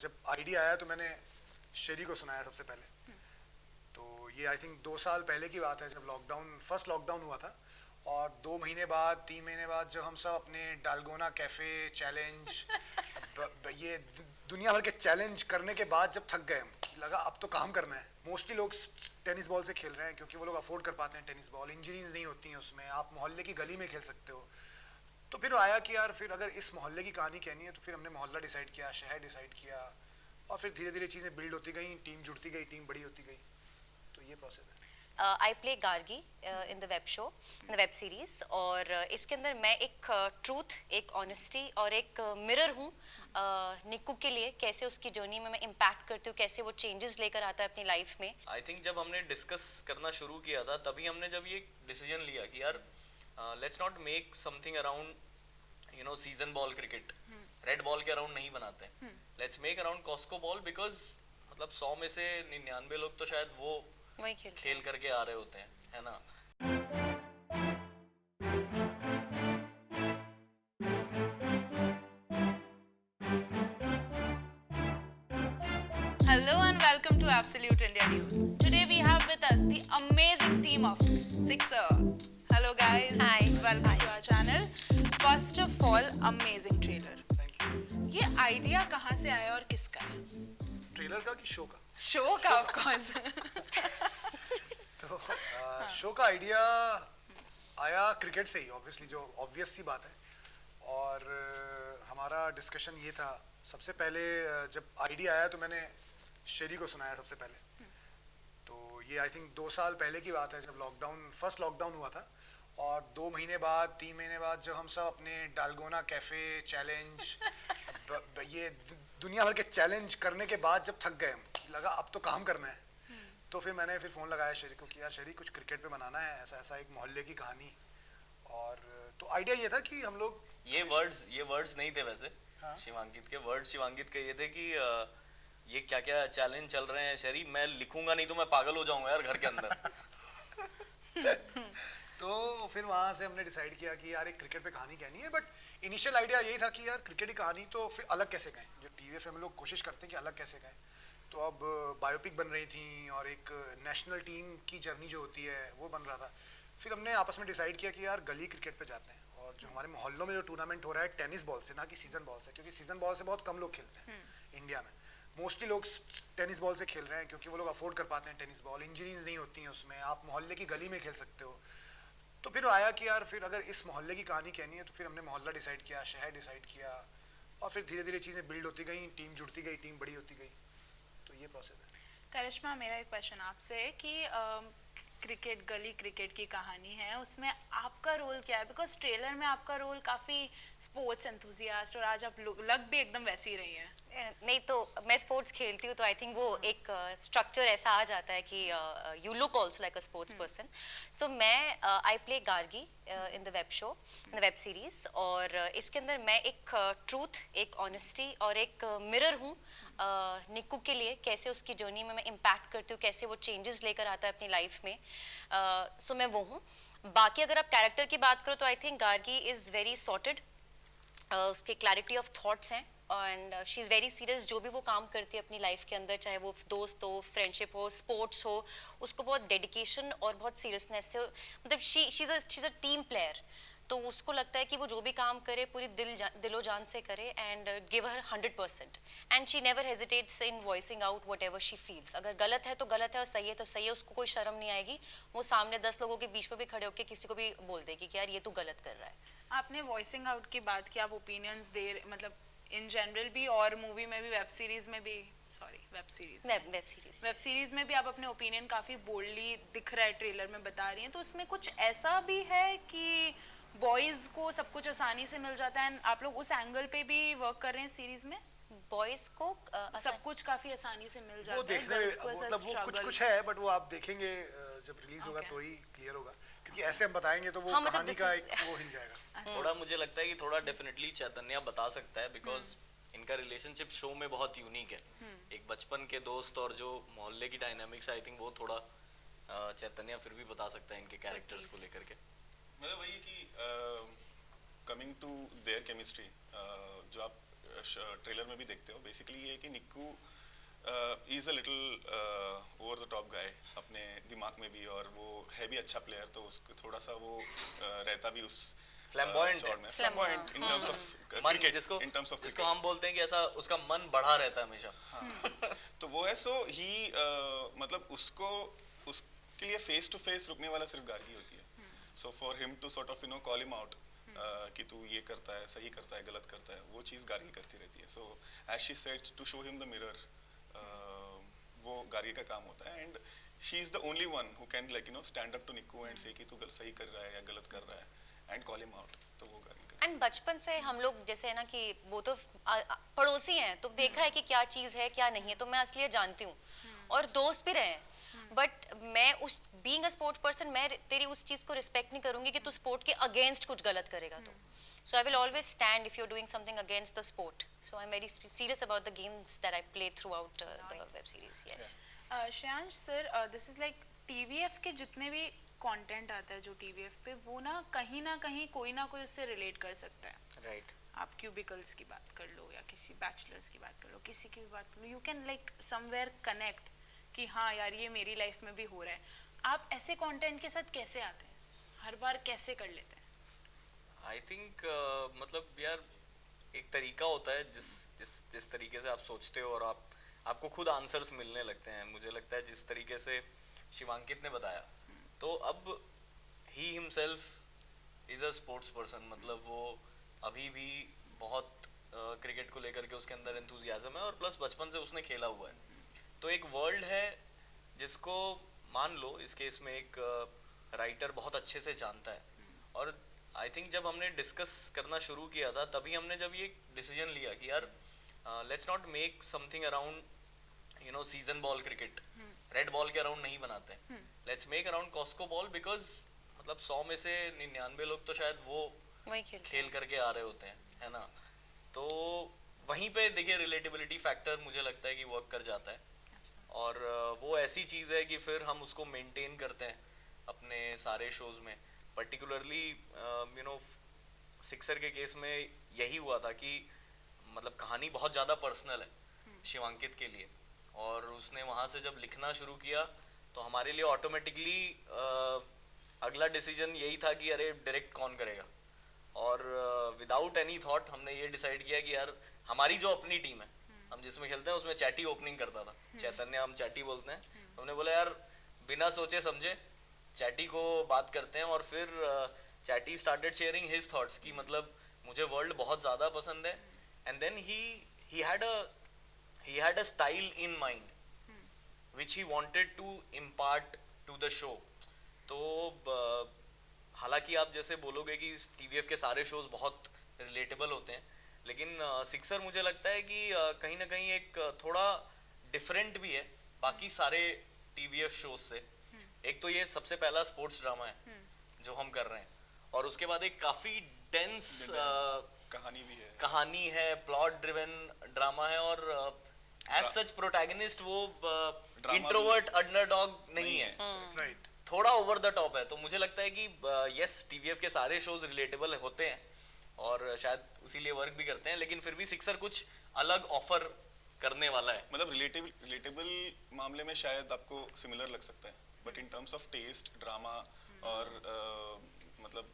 जब आइडिया आया तो मैंने शेरी को सुनाया सबसे पहले। तो ये आई थिंक 2 साल पहले की बात है, जब फर्स्ट लॉकडाउन हुआ था। और 2 महीने बाद 3 महीने बाद जब हम सब अपने डालगोना कैफे चैलेंज ये दुनिया भर के चैलेंज करने के बाद जब थक गए, हम लगा अब तो काम करना है। मोस्टली लोग टेनिस बॉल से खेल रहे हैं क्योंकि वो लोग अफोर्ड कर पाते हैं टेनिस बॉल, इंजरीज नहीं होती हैं उसमें, आप मोहल्ले की गली में खेल सकते हो। तो फिर आया कि यार फिर अगर इस मोहल्ले की कहानी कहनी है तो फिर हमने मोहल्ला डिसाइड किया, शहर डिसाइड किया, और फिर धीरे धीरे चीज़ें बिल्ड होती गई, टीम जुड़ती गई, टीम बड़ी होती गई। तो ये प्रोसेस है। आई play Gargi in the web show, in the web series. और इसके अंदर मैं एक ट्रूथ, एक ऑनेस्टी और एक मिरर हूँ निक्कू के लिए। कैसे उसकी जर्नी में मैं इम्पैक्ट करती हूँ, कैसे वो चेंजेस लेकर आता है अपनी लाइफ में। आई थिंक जब हमने डिस्कस करना शुरू किया था तभी हमने जब ये डिसीजन लिया कि यार let's not make something around season ball cricket, red ball के अराउंड नहीं बनाते, let's make around Cosco ball. Because मतलब 100 में से 99 लोग तो शायद वो वही खेल करके आ रहे होते हैं, है ना। Hello and welcome to Absolute India News. Today we have with us the amazing team of Sixer. Hello guys. Hi. Welcome to our channel. First of all, amazing trailer. Thank you. ये idea कहाँ से आया और किसका है? Trailer का कि show का? शो का ऑफ कोर्स। तो शो का आइडिया आया क्रिकेट से ही, ऑब्वियसली, जो ऑब्वियस सी बात है। और हमारा डिस्कशन ये था सबसे पहले, जब आइडिया आया तो मैंने शेरी को सुनाया सबसे पहले। तो ये आई थिंक 2 साल पहले की बात है, जब फर्स्ट लॉकडाउन हुआ था। और 2 महीने बाद 3 महीने बाद जब हम सब अपने डालगोना कैफे चैलेंज ये दुनिया भर के चैलेंज करने के बाद जब थक गए, हम लगा अब तो काम करना है। तो फिर मैंने फ़ोन लगाया शेरी को कि यार शेरी, कुछ क्रिकेट पे बनाना है, ऐसा ऐसा एक मोहल्ले की कहानी। और तो आइडिया ये था कि हम लोग ये वर्ड्स नहीं थे वैसे। हाँ? शिवांकित के वर्ड्स शिवांकित के ये थे कि ये क्या क्या चैलेंज चल रहे हैं शरी, मैं लिखूंगा नहीं तो मैं पागल हो जाऊंगा यार घर के अंदर। तो फिर वहाँ से हमने डिसाइड किया कि यार एक क्रिकेट पे कहानी कहनी है। बट इनिशियल आइडिया यही था कि यार क्रिकेट की कहानी तो फिर अलग कैसे कहें, जो टीवी पे हम लोग कोशिश करते हैं कि अलग कैसे कहें। तो अब बायोपिक बन रही थी और एक नेशनल टीम की जर्नी जो होती है वो बन रहा था। फिर हमने आपस में डिसाइड किया कि यार गली क्रिकेट पे जाते हैं, और जो हमारे मोहल्लों में जो टूर्नामेंट हो रहा है टेनिस बॉल से, ना कि सीजन बॉल से, क्योंकि सीजन बॉल से बहुत कम लोग खेलते हैं इंडिया में। मोस्टली लोग टेनिस बॉल से खेल रहे हैं क्योंकि वो लोग अफोर्ड कर पाते हैं टेनिस बॉल, इंजरीज नहीं होती हैं उसमें, आप मोहल्ले की गली में खेल सकते हो। तो फिर आया कि यार फिर अगर इस मोहल्ले की कहानी कहनी है तो फिर हमने मोहल्ला डिसाइड किया, शहर डिसाइड किया, और फिर धीरे धीरे चीज़ें बिल्ड होती गई, टीम जुड़ती गई, टीम बड़ी होती गई। तो ये प्रोसेस है। करिश्मा, मेरा एक क्वेश्चन आपसे है कि क्रिकेट, गली क्रिकेट की कहानी है, उसमें आपका रोल क्या है? बिकॉज ट्रेलर में आपका रोल काफ़ी स्पोर्ट्स एंथुजियास्ट, और आज आप लग भी एकदम वैसी ही रही हैं। नहीं तो मैं स्पोर्ट्स खेलती हूँ, तो आई थिंक वो एक स्ट्रक्चर ऐसा आ जाता है कि you look also like a sports person. So मैं I play Gargi in the web show, in the web series. और इसके अंदर मैं एक ट्रूथ, एक ऑनेस्टी और एक मिरर हूँ निक्कू के लिए। कैसे उसकी जर्नी में मैं इम्पैक्ट करती हूँ, कैसे वो चेंजेस लेकर आता है अपनी लाइफ में। सो मैं वो हूँ। बाकी अगर आप कैरेक्टर की बात करो तो I think Gargi is very sorted, उसके क्लैरिटी ऑफ थॉट्स हैं, and she is very serious. जो भी वो काम करती है अपनी लाइफ के अंदर, चाहे वो दोस्त हो, फ्रेंडशिप हो, स्पोर्ट्स हो, उसको बहुत डेडिकेशन और बहुत सीरियसनेस से, मतलब she is a team player. तो उसको लगता है कि वो जो भी काम करे पूरी दिलो जान से करे, and give her 100%। And she never hesitates in voicing out what ever she feels. अगर गलत है तो गलत है, और सही है तो सही है, उसको कोई शर्म नहीं आएगी। वो सामने 10 लोगों के बीच में भी खड़े होकर किसी को भी बोल देगी कि यार ये तू गलत कर रहा है। आपने वॉइसिंग आउट की बात की, आप ओपिनियंस मतलब इन जनरल भी और मूवी में भी, वेब सीरीज में भी, सॉरी वेब सीरीज में भी आप अपने ओपिनियन काफ़ी बोल्डली दिख रहा है ट्रेलर में बता रही हैं। तो उसमें कुछ ऐसा भी है कि बॉयज़ को सब कुछ आसानी से मिल जाता है, आप लोग उस एंगल पे भी वर्क कर रहे हैं सीरीज में? बॉयज को सब कुछ काफ़ी आसानी से मिल वो जाता है, देखने गर्ल्स को ऐसा मतलब वो कुछ स्ट्रगल। कुछ है, बट वो आप देखेंगे जब रिलीज होगा Okay. तो ही क्लियर होगा। क्योंकि ऐसे हम बताएंगे तो वो हाँ, मतलब कहानी this का is- एक वो हिल जाएगा। थोड़ा मुझे लगता है कि थोड़ा डेफिनेटली चैतन्य बता सकता है, बिकॉज इनका रिलेशनशिप शो में बहुत यूनिक है। एक बचपन के दोस्त और जो मोहल्ले की डायनामिक्स, आई थिंक वो थोड़ा चैतन्य फिर भी बता सकता है इनके कैरेक्टर्स को लेकर के। मतलब वही कि कमिंग टू देयर केमिस्ट्री, जो आप ट्रेलर में भी देखते हो, बेसिकली ये है कि Nikku is a little over the top guy अपने दिमाग में भी, और वो है भी अच्छा प्लेयर, तो उसको थोड़ा सा वो रहता भी उस Flamboyant है। फ्लैम्बॉयंट इन टर्म्स ऑफ मन क्रिकेट, जिसको इन टर्म्स ऑफ जिसको हम बोलते हैं कि ऐसा उसका मन बढ़ा रहता है हमेशा। तो वो है, सो ही मतलब उसको उसके लिए फेस टू फेस रुकने वाला सिर्फ गार्गी होती है. So for him to sort of call him out कि तू ये करता है, सही करता है, गलत करता है, वो चीज़ गार्गी करती रहती है. So as she said to show him the mirror, वो गार्गी का काम होता है. And she is the only one who can stand up to Nikku and say कि तू सही कर रहा है या गलत कर रहा है, एंड कॉल हिम आउट. तो वो गार्गी का. एंड बचपन से हम लोग जैसे है ना कि वो तो पड़ोसी हैं, तो देखा है कि क्या चीज़ है क्या नहीं है, तो मैं असलियत जानती हूँ और दोस्त भी रहे हैं. बट मैं उस बीइंग अ स्पोर्ट्स पर्सन, मैं तेरी उस चीज़ को रिस्पेक्ट नहीं करूँगी कि तू स्पोर्ट के अगेंस्ट कुछ गलत करेगा. तो so I will always stand if you're doing something against the sport. So I'm very serious about the games that I play throughout the web series. Yes. Shreyansh sir, this is like TVF के जितने भी content आता है जो TVF पे, वो ना कहीं कोई ना कोई उससे रिलेट कर सकता है. राइट. आप क्यूबिकल्स की बात कर लो या किसी बैचलर्स की बात कर लो, किसी की भी बात कर लो, you can like somewhere connect कि हाँ यार ये मेरी लाइफ में भी हो रहा है. आप ऐसे कंटेंट के साथ कैसे आते हैं, हर बार कैसे कर लेते हैं? आई थिंक मतलब यार एक तरीका होता है जिस तरीके से आप सोचते हो और आपको खुद आंसर्स मिलने लगते हैं. मुझे लगता है जिस तरीके से शिवांकित ने बताया, तो अब he himself is a sports person. मतलब वो अभी भी बहुत क्रिकेट को लेकर के उसके अंदर एंथुजियाज्म है, और प्लस बचपन से उसने खेला हुआ है. तो एक वर्ल्ड है जिसको मान लो इस केस में एक राइटर बहुत अच्छे से जानता है. और आई थिंक जब हमने डिस्कस करना शुरू किया था, तभी हमने जब ये डिसीजन लिया कि यार let's not make something around season ball cricket, red ball के अराउंड नहीं बनाते. Let's make around Cosco ball, because मतलब 100 में से 99 लोग तो शायद वो खेल करके आ रहे होते हैं, है ना. तो वहीं पे देखिए रिलेटेबिलिटी फैक्टर मुझे लगता है कि वर्क कर जाता है. और वो ऐसी चीज़ है कि फिर हम उसको मेंटेन करते हैं अपने सारे शोज में. पर्टिकुलरली सिक्सर के केस में यही हुआ था कि मतलब कहानी बहुत ज़्यादा पर्सनल है शिवांकित के लिए, और उसने वहाँ से जब लिखना शुरू किया तो हमारे लिए ऑटोमेटिकली अगला डिसीजन यही था कि अरे डायरेक्ट कौन करेगा. और विदाउट एनी थॉट हमने ये डिसाइड किया कि यार हमारी जो अपनी टीम है, हम जिसमें खेलते हैं, उसमें चैटी ओपनिंग करता था. चैतन्य हम चैटी बोलते हैं. हमने बोला यार बिना सोचे समझे चैटी को बात करते हैं, और फिर चैटी स्टार्टेड शेयरिंग हिज थॉट्स कि मतलब मुझे वर्ल्ड बहुत ज़्यादा पसंद है. And then he had a style in mind which he wanted to impart to the show. तो हालांकि आप जैसे बोलोगे कि TVF के सारे शोज बहुत रिलेटेबल होते हैं, लेकिन सिक्सर मुझे लगता है कि कहीं ना कहीं एक थोड़ा डिफरेंट भी है बाकी सारे TVF शोज से. एक तो ये सबसे पहला स्पोर्ट्स ड्रामा है जो हम कर रहे हैं, और उसके बाद एक काफी डेंस कहानी है, प्लॉट ड्रिवन ड्रामा है, और एज सच प्रोटैगनिस्ट वो इंट्रोवर्ट अंडरडॉग नहीं है. राइट. थोड़ा ओवर द टॉप है. तो मुझे लगता है कि यस TVF के सारे शोज रिलेटेबल होते हैं और शायद उसीलिए वर्क भी करते हैं, लेकिन फिर भी सिक्सर कुछ अलग ऑफर करने वाला है. मतलब रिलेटेबल मामले में शायद आपको सिमिलर लग सकता है, but in terms of taste, drama और मतलब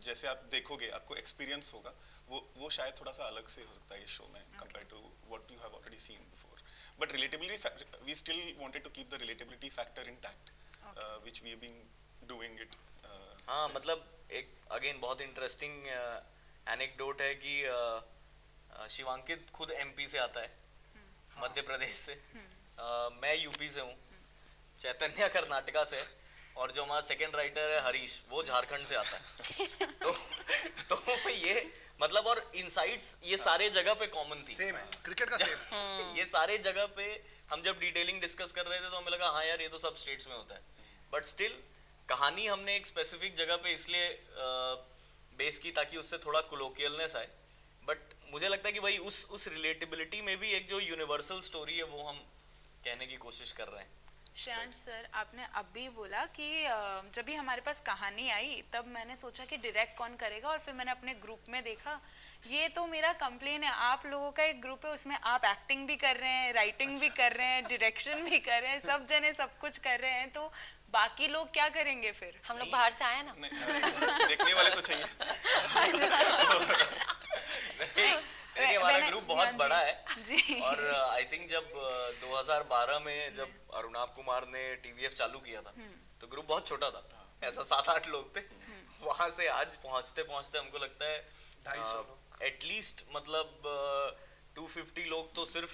जैसे आप देखोगे आपको एक्सपीरियंस होगा, वो शायद थोड़ा सा अलग से हो सकता है इस शो में compare to what you have already seen before. But relatability, we still wanted to keep the relatability factor intact, which we have been doing it. हाँ, मतलब एक अगेन बहुत इंटरेस्टिंग एनेक्डोट है कि शिवांकित खुद MP से आता है, मध्य प्रदेश से. मैं UP से हूँ, चैतन्य कर्नाटका से, और जो हमारा सेकंड राइटर है हरीश, वो झारखंड से आता है. तो ये मतलब, और इनसाइट्स ये सारे जगह पे कॉमन थी. सेम है, क्रिकेट का सेम. ये सारे जगह पे हम जब डिटेलिंग डिस्कस कर रहे थे तो हमें लगा हाँ यार ये तो सब स्टेट्स में होता है, बट स्टिल कहानी हमने एक स्पेसिफिक जगह पे इसलिए बेस की ताकि उससे थोड़ा कोलोकियलनेस आए. बट मुझे लगता है कि भाई उस रिलेटेबिलिटी में भी एक जो यूनिवर्सल स्टोरी है वो हम कहने की कोशिश कर रहे हैं. श्रेयांश सर, आपने अभी बोला कि जब भी हमारे पास कहानी आई तब मैंने सोचा कि डायरेक्ट कौन करेगा, और फिर मैंने अपने ग्रुप में देखा ये तो मेरा कंप्लेन है, आप लोगों का एक ग्रुप है, उसमें आप एक्टिंग भी कर रहे हैं, राइटिंग भी कर रहे हैं, डायरेक्शन भी कर रहे हैं, सब जने सब कुछ कर रहे हैं, तो बाकी लोग क्या करेंगे फिर? हम लोग बाहर से आए ना। देखने वाले तो चाहिए। नहीं, हमारा ग्रुप बहुत बड़ा है जी। और आई थिंक जब 2012 में जब अरुणाब कुमार ने टीवीएफ चालू किया था तो ग्रुप बहुत छोटा था, ऐसा 7-8 लोग थे। वहां से आज पहुंचते पहुंचते हमको लगता है 250 एटलीस्ट मतलब 250 लोग तो सिर्फ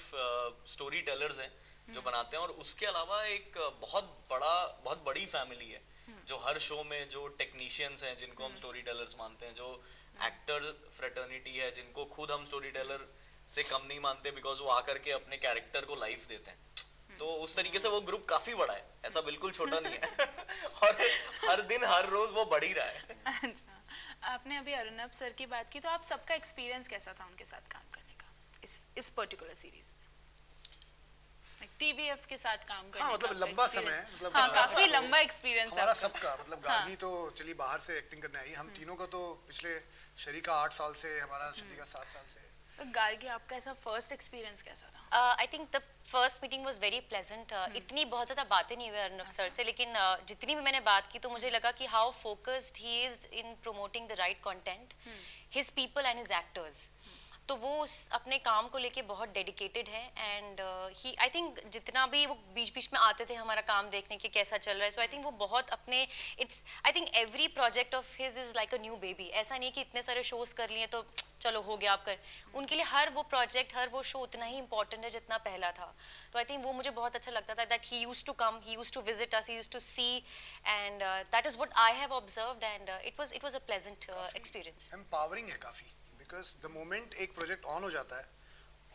स्टोरी टेलर्स हैं जो बनाते हैं, और उसके अलावा एक बहुत बड़ी फैमिली है जो हर शो में जो टेक्नीशियंस हैं जिनको हम स्टोरी टेलर्स मानते हैं, जो एक्टर फ्रेटर्निटी है जिनको खुद हम स्टोरी टेलर से कम नहीं मानते बिकॉज वो आकर के अपने कैरेक्टर को लाइफ देते हैं। तो उस तरीके से वो ग्रुप काफी बड़ा है, ऐसा बिल्कुल छोटा नहीं है। और हर दिन हर रोज वो बढ़ ही रहा है। अच्छा, आपने अभी अरुणब सर की बात की, तो आप सबका एक्सपीरियंस कैसा था उनके साथ काम करने का इस पर्टिकुलर सीरीज में? टीवीएफ के साथ काम करने हाँ, मतलब का लंबा experience? समय है, मतलब हाँ, काफी लंबा एक्सपीरियंस है हमारा आपका। सबका, मतलब गार्गी तो चलिए बाहर से एक्टिंग करने आई, हम तीनों का तो पिछले शरी का 8 साल से, हमारा शरी का 7 साल से। तो गार्गी, आपका ऐसा फर्स्ट एक्सपीरियंस कैसा था? I think the first meeting was very pleasant. इतनी बहुत ज़्यादा बातें नहीं हुई अर्नब सर से, लेकिन जितनी भी मैंने बात की तो मुझे लगा कि how focused he is in promoting the right content, his people and his actors. तो वो अपने काम को लेके बहुत डेडिकेटेड है, एंड ही आई थिंक जितना भी वो बीच बीच में आते थे हमारा काम देखने के कैसा चल रहा है, सो आई थिंक वो बहुत अपने I think every project of his is like a new baby. ऐसा नहीं कि इतने सारे शोज कर लिए तो चलो हो गया आप कर, उनके लिए हर वो प्रोजेक्ट, हर वो शो उतना ही इंपॉर्टेंट है जितना पहला था। तो आई थिंक वो मुझे बहुत अच्छा लगता था that he used to come, he used to visit us, he used to see, and that is what I have observed, and it was a pleasant experience. Empowering है काफ़ी, बिकॉज द मोमेंट एक project on हो जाता है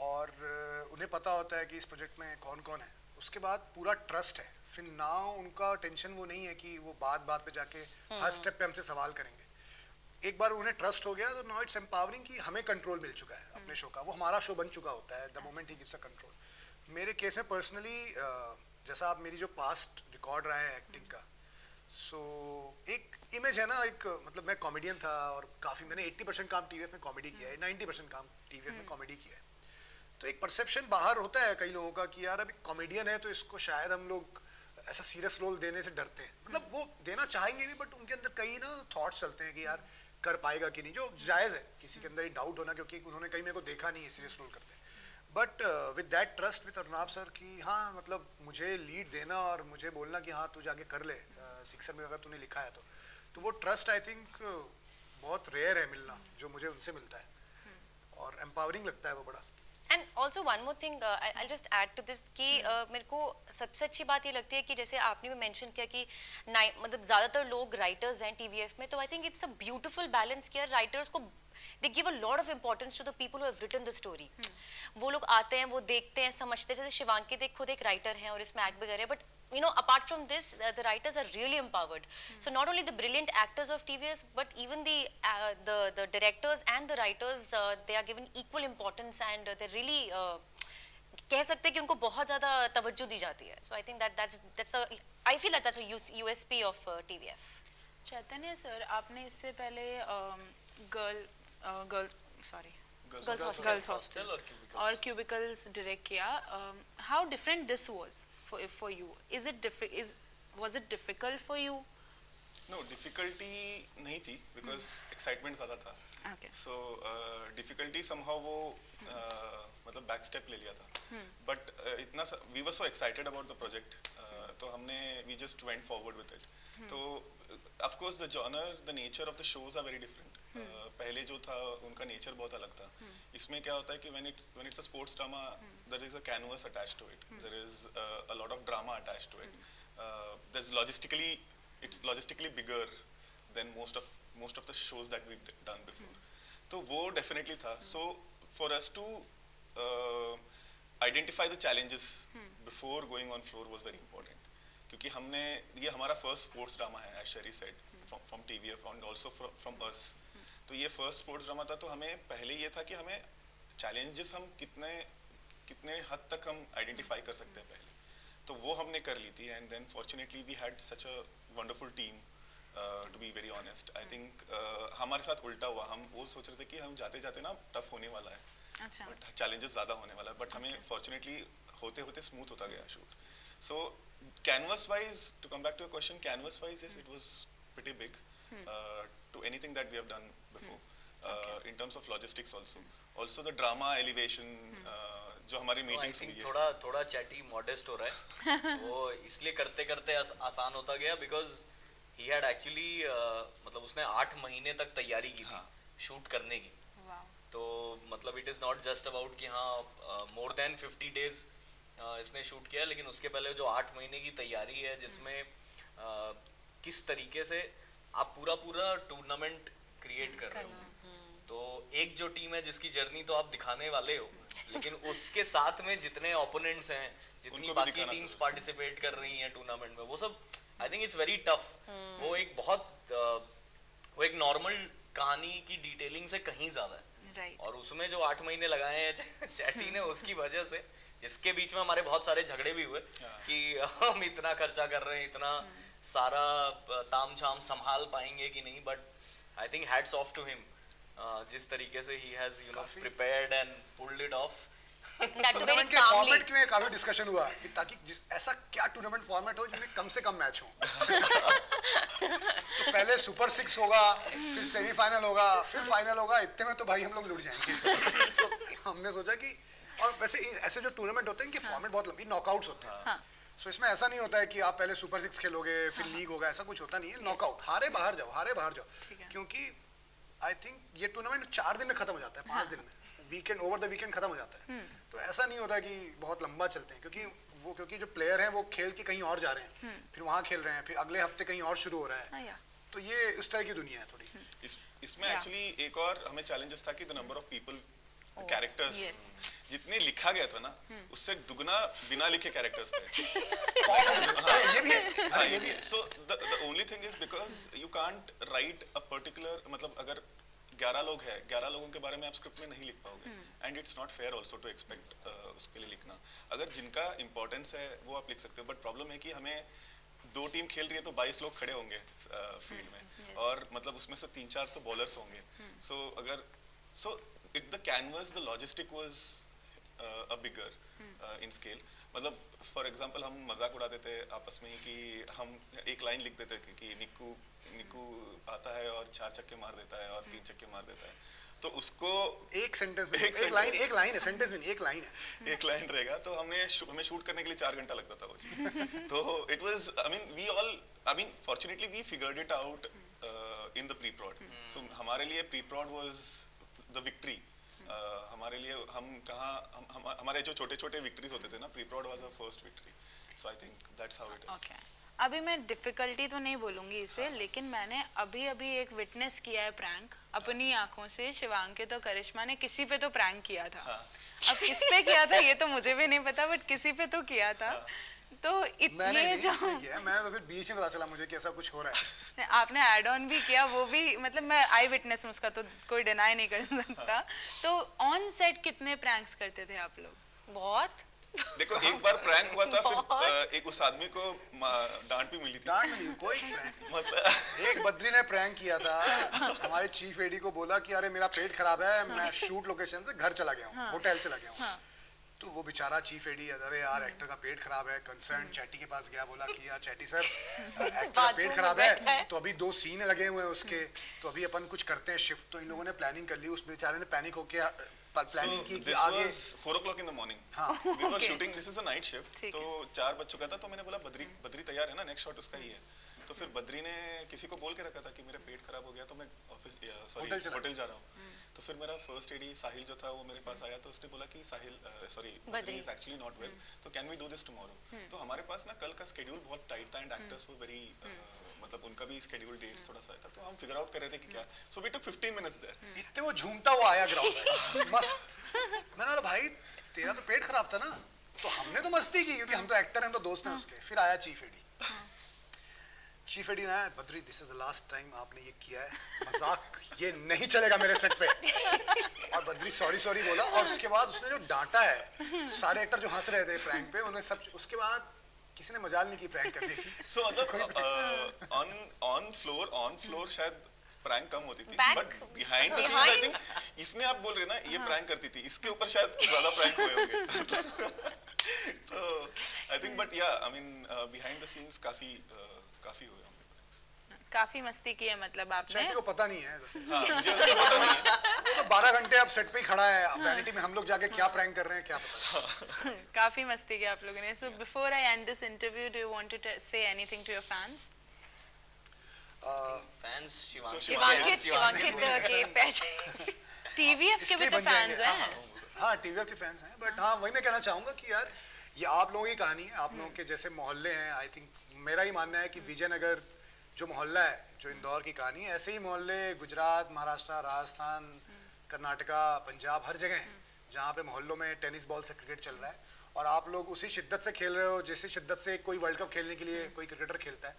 और उन्हें पता होता है कि इस प्रोजेक्ट में कौन कौन है, उसके बाद पूरा ट्रस्ट है, फिर ना उनका टेंशन वो नहीं है कि वो बात पे जाके हर स्टेप पे हमसे सवाल करेंगे। एक बार उन्हें ट्रस्ट हो गया तो नाउ इट्स एम्पावरिंग कि हमें कंट्रोल मिल चुका है अपने शो का, वो हमारा शो बन चुका होता है the moment he gives a control. मेरे केस में पर्सनली जैसा आप मेरी जो पास्ट रिकॉर्ड रहा है एक्टिंग का, सो एक इमेज है ना, एक मतलब मैं कॉमेडियन था और काफ़ी मैंने 80% काम टीवीएफ में कॉमेडी किया है, 90% काम टीवीएफ में कॉमेडी किया है। तो एक परसेप्शन बाहर होता है कई लोगों का कि यार अभी कॉमेडियन है तो इसको शायद हम लोग ऐसा सीरियस रोल देने से डरते हैं, मतलब वो देना चाहेंगे भी बट उनके अंदर कई ना थॉट्स चलते हैं कि यार कर पाएगा कि नहीं, जो जायज़ है किसी के अंदर ये डाउट होना, क्योंकि उन्होंने कहीं मेरे को देखा नहीं है सीरियस रोल करते। But with that trust with Arunabh sir कि हाँ मतलब मुझे लीड देना और मुझे बोलना कि हाँ तू जाके कर ले सिक्सर में अगर तूने लिखा है तो वो ट्रस्ट आई थिंक बहुत रेयर है मिलना, जो मुझे उनसे मिलता है, और एम्पावरिंग लगता है वो बड़ा। And also one more thing I just add to this कि मेरे को सबसे अच्छी बात ये लगती है कि जैसे आपने भी मेंशन किया कि मतलब ज़्यादातर लोग राइटर्स हैं टीवीएफ में, तो I think it's a beautiful balance किया राइटर्स को, they give a lot of importance to the people who have written the story. वो लोग आते हैं, वो देखते हैं, समझते हैं, जैसे शिवांकी देख खुद एक राइटर हैं और इसमें एक्ट भी कर रहे हैं, but you know apart from this the writers are really empowered. So not only the brilliant actors of TVS but even the directors and the writers they are given equal importance and they really कह सकते हैं कि उनको बहुत ज़्यादा तवज्जो दी जाती है. So I think that's a I feel that that's a USP of TVF. Chaitanya sir, आपने इससे पहले गर्ल्स हॉस्टल और क्यूबिकल्स डायरेक्ट किया. How different this was for you? Was it difficult for you? No, difficulty नहीं थी because excitement ज़्यादा था. Okay. So difficulty somehow वो मतलब back step ले लिया था. But इतना we were so excited about the project. तो हमने we just went forward with it. तो of course the genre, the nature of the shows are very different. पहले जो था उनका नेचर बहुत अलग था. इसमें क्या होता है कि when it's a sports drama, there is a canvas attached to it. There is a lot of drama attached to it. It's logistically bigger than most of the shows that we've done before. तो वो definitely था. So for us to identify the challenges before going on floor was very important. क्योंकि हमने ये हमारा first sports drama है, as Sherry said, from TVF and also from us. तो ये फर्स्ट स्पोर्ट्स ड्रामा था, तो हमें पहले ये था कि हमें चैलेंजेस हम कितने हद तक हम आइडेंटिफाई कर सकते हैं पहले, तो वो हमने कर ली थी. And then fortunately we had such a wonderful team to be very honest. I think हमारे साथ उल्टा हुआ, हम वो सोच रहे थे कि हम जाते जाते ना टफ होने वाला है, अच्छा बट चैलेंजेस ज़्यादा होने वाला है, बट हमें फॉर्चुनेटली होते होते स्मूथ होता गया shoot. So canvas wise, to come back to your question, canvas wise yes it was pretty big to anything that we have done before, in terms of logistics also the drama elevation, जो हमारी meetings हुई है, थोड़ा chatty modest हो रहा है वो इसलिए करते करते आसान होता गया बिकॉज ही हैड एक्चुअली मतलब उसने 8 महीने तक तैयारी की थी शूट करने की। तो मतलब it is not just about कि हाँ मोर देन 50 डेज इसने शूट किया, लेकिन उसके पहले जो 8 महीने की तैयारी है जिसमें किस तरीके से आप पूरा टूर्नामेंट क्रिएट कर रहे हो। तो एक जो टीम है जिसकी जर्नी तो आप दिखाने वाले हो, लेकिन उसके साथ में जितने ओपोनेंट्स हैं, जितनी बाकी टीम्स पार्टिसिपेट कर रही हैं टूर्नामेंट में, वो सब आई थिंक इट्स वेरी टफ। वो एक बहुत वो एक नॉर्मल कहानी की डिटेलिंग से कहीं ज्यादा है। और उसमें जो 8 महीने लगाए हैं चैटी ने, उसकी वजह से, जिसके बीच में हमारे बहुत सारे झगड़े भी हुए कि हम इतना खर्चा कर रहे हैं, इतना सारा ताम झाम संभाल पाएंगे कि नहीं, but I think hats off to him जिस तरीके से he has you know prepared and pulled it off. Tournament के फॉर्मेट में काफी डिस्कशन हुआ कि ताकि ऐसा क्या टूर्नामेंट फॉर्मेट हो जिसमें कम से कम मैच हो। तो पहले सुपर 6 होगा, फिर सेमीफाइनल होगा, फिर फाइनल होगा, इतने में तो भाई हम लोग लुट जाएंगे। तो हमने सोचा कि, और वैसे ऐसे जो टूर्नामेंट होते हैं इनकी फॉर्मेट बहुत लंबी, नॉकआउट्स होते हैं। सो इसमें ऐसा नहीं होता है कि आप पहले सुपर 6 खेलोगे फिर लीग होगा, ऐसा कुछ होता नहीं है। नॉकआउट, हारे बाहर जाओ। क्योंकि आई थिंक ये टूर्नामेंट 4 दिन में खत्म हो जाता है, 5 दिन में, वीकेंड ओवर द वीकेंड खत्म हो जाता है। तो ऐसा नहीं होता कि बहुत लंबा चलते हैं, क्योंकि जो प्लेयर हैं वो खेल के कहीं और जा रहे हैं, फिर वहाँ खेल रहे हैं, फिर अगले हफ्ते कहीं और शुरू हो रहा है। तो ये उस तरह की दुनिया है थोड़ी। इसमें एक्चुअली एक और हमें चैलेंजेस था कि the number of people, characters जितने लिखा गया था ना, उससे दुगना बिना लिखे कैरेक्टर्स थे। ये भी है। So the only thing is because you can't write a particular, मतलब अगर 11 लोग हैं, 11 लोगों के बारे में आप स्क्रिप्ट में नहीं लिख पाओगे, and it's not fair also to expect उसके लिए लिखना। अगर जिनका इंपॉर्टेंस है वो आप लिख सकते हो, बट प्रॉब्लम है कि हमें 2 टीम खेल रही है तो 22 लोग खड़े होंगे फील्ड में, और मतलब उसमें से 3-4 तो बॉलर्स होंगे। So the canvas, the logistic was a bigger in scale. मतलब फॉर एग्जांपल हम मजाक उड़ाते थे आपस में ही कि हम एक लाइन लिख देते थे कि निक्कू आता है और 4 छक्के मार देता है और 3 छक्के मार देता है, तो उसको एक सेंटेंस में एक लाइन है, सेंटेंस में एक लाइन है, एक लाइन रहेगा। तो हमें शूट करने के लिए 4 घंटा लगता था वो चीज। तो it was, I mean fortunately we figured it out in the pre prod. So हमारे लिए pre prod was the victory. हमारे लिए हमारे जो छोटे विक्ट्रीज होते थे ना, pre prod was our first victory. So I think that's how it is. अभी मैं डिफिकल्टी तो नहीं बोलूंगी इसे, लेकिन मैंने अभी एक विटनेस किया है प्रैंक अपनी आंखों से। शिवांकित और करिश्मा ने किसी पे तो प्रैंक किया था। अब किस पे किया था ये तो मुझे भी नहीं पता, बट किसी पे तो किया था। तो ये जो मैं तो फिर बीच में पता चला मुझे कि ऐसा कुछ हो रहा है। आपने ऐड ऑन भी किया, वो भी मतलब मैं आई विटनेस हूँ उसका, तो कोई डिनाई नहीं कर सकता। तो ऑन सेट कितने प्रैंक्स करते थे आप लोग? बहुत। देखो एक बार प्रैंक हुआ था, फिर एक उस आदमी को डांट भी मिली थी। डांट मिली कोई मतलब एक बद्री ने प्रैंक किया था, हमारे चीफ एडी को बोला कि अरे मेरा पेट खराब है, मैं शूट लोकेशन से घर चला गया हूँ, होटल चला गया हूँ। तो वो बेचारा चीफ एडी, अरे यार एक्टर का पेट खराब है, कंसर्न चैटी के पास गया, बोला कि यार चैटी सर एक्टर का पेट खराब है, तो अभी 2 सीन लगे हुए हैं उसके, तो अभी अपन कुछ करते हैं शिफ्ट। तो इन लोगों ने प्लानिंग कर ली, उस बेचारे ने पैनिक होके प्लानिंग की कि आगे 4 o'clock in the morning we were shooting, this is a night shift, तो 4 बज चुका था। तो मैंने बोला बद्री तैयार है ना, नेक्स्ट शॉट उसका ही है। तो फिर बद्री ने किसी को बोल के रखा था कि मेरा पेट खराब हो गया, तो मैं होटल जा रहा हूँ। तो फिर मेरा फर्स्ट एडी साहिल जो था वो मेरे पास आया, तो उसने बोला कि Badri is actually not well, तो can we do this tomorrow. तो हमारे पास ना कल का शेड्यूल बहुत टाइट था, एंड एक्टर्स वर वेरी, मतलब उनका भी शेड्यूल डेट्स थोड़ा सा था, तो हम फिगर आउट कर रहे थे कि क्या। So we took 15 minutes there. इतने वो झूमता हुआ आया ग्राउंड में मस्त। मैंने बोला भाई तेरा तो पेट खराब था ना, तो हमने तो मस्ती की क्योंकि हम तो एक्टर हैं, तो दोस्त हैं उसके। फिर आया चीफ एडी। चीफ एडी ने, Badri this is the last time आपने ये किया है, मजाक ये नहीं चलेगा मेरे सेट पे। और बद्री सॉरी बोला, और उसके बाद उसने जो डांटा है, सारे एक्टर जो हंस रहे थे प्रैंक पे, उन्हें सब, उसके बाद किसी ने मजाल नहीं की प्रैंक करने की। सो मतलब ऑन फ्लोर शायद प्रैंक कम होती थी, Back- but behind the scenes I think इसमें आप बोल रहे ना ये प्रैंक करती थी, इसके ऊपर शायद ज्यादा प्रैंक हुए होंगे। तो आई थिंक बट या I mean behind the scenes काफी हुए होंगे प्रैंक्स। काफी मस्ती की है मतलब आपने। शैंटी को पता नहीं है वैसे। हाँ मुझे पता नहीं है। वो तो 12 घंटे अब सेट पे ही खड़ा है, वैनिटी में हम लोग जाके क्या प्रैंक कर रहे हैं क्या पता। काफी मस्ती की आप लोगों ने। So before I end this interview do you want to say anything to your fans? Fans Shivankit के पैसे टीवीएफ के भी इसलिए तो बन फैंस जाएंगे। हैं। हाँ टीवीएफ के फैंस हैं, बट हाँ वही मैं कहना चाहूँगा कि यार ये आप लोगों की कहानी है, आप लोगों के जैसे मोहल्ले हैं। आई थिंक मेरा ही मानना है कि विजयनगर जो मोहल्ला है, जो इंदौर की कहानी है, ऐसे ही मोहल्ले गुजरात, महाराष्ट्र, राजस्थान, कर्नाटका, पंजाब, हर जगह हैं जहाँ पे मोहल्लों में टेनिस बॉल से क्रिकेट चल रहा है और आप लोग उसी शिद्दत से खेल रहे हो जैसे शिद्दत से कोई वर्ल्ड कप खेलने के लिए कोई क्रिकेटर खेलता है,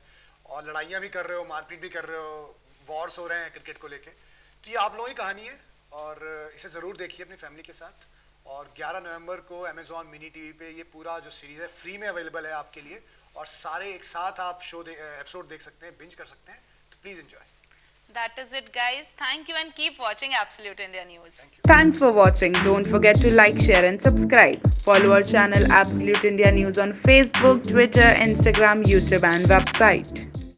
और लड़ाइयाँ भी कर रहे हो, मारपीट भी कर रहे हो, वॉर्स हो रहे हैं क्रिकेट को लेके। तो ये आप लोगों की कहानी है और इसे ज़रूर देखिए अपनी फैमिली के साथ। और 11 नवंबर को अमेजॉन मिनी टीवी पे ये पूरा जो सीरीज़ है फ्री में अवेलेबल है आपके लिए, और सारे एक साथ आप एपिसोड देख सकते हैं, बिंज कर सकते हैं। तो please enjoy. That is it, guys. Thank you and keep watching Absolute India News. Thanks for watching. Don't forget to like, share and subscribe. Follow our channel Absolute India News on Facebook, Twitter, Instagram, YouTube and website.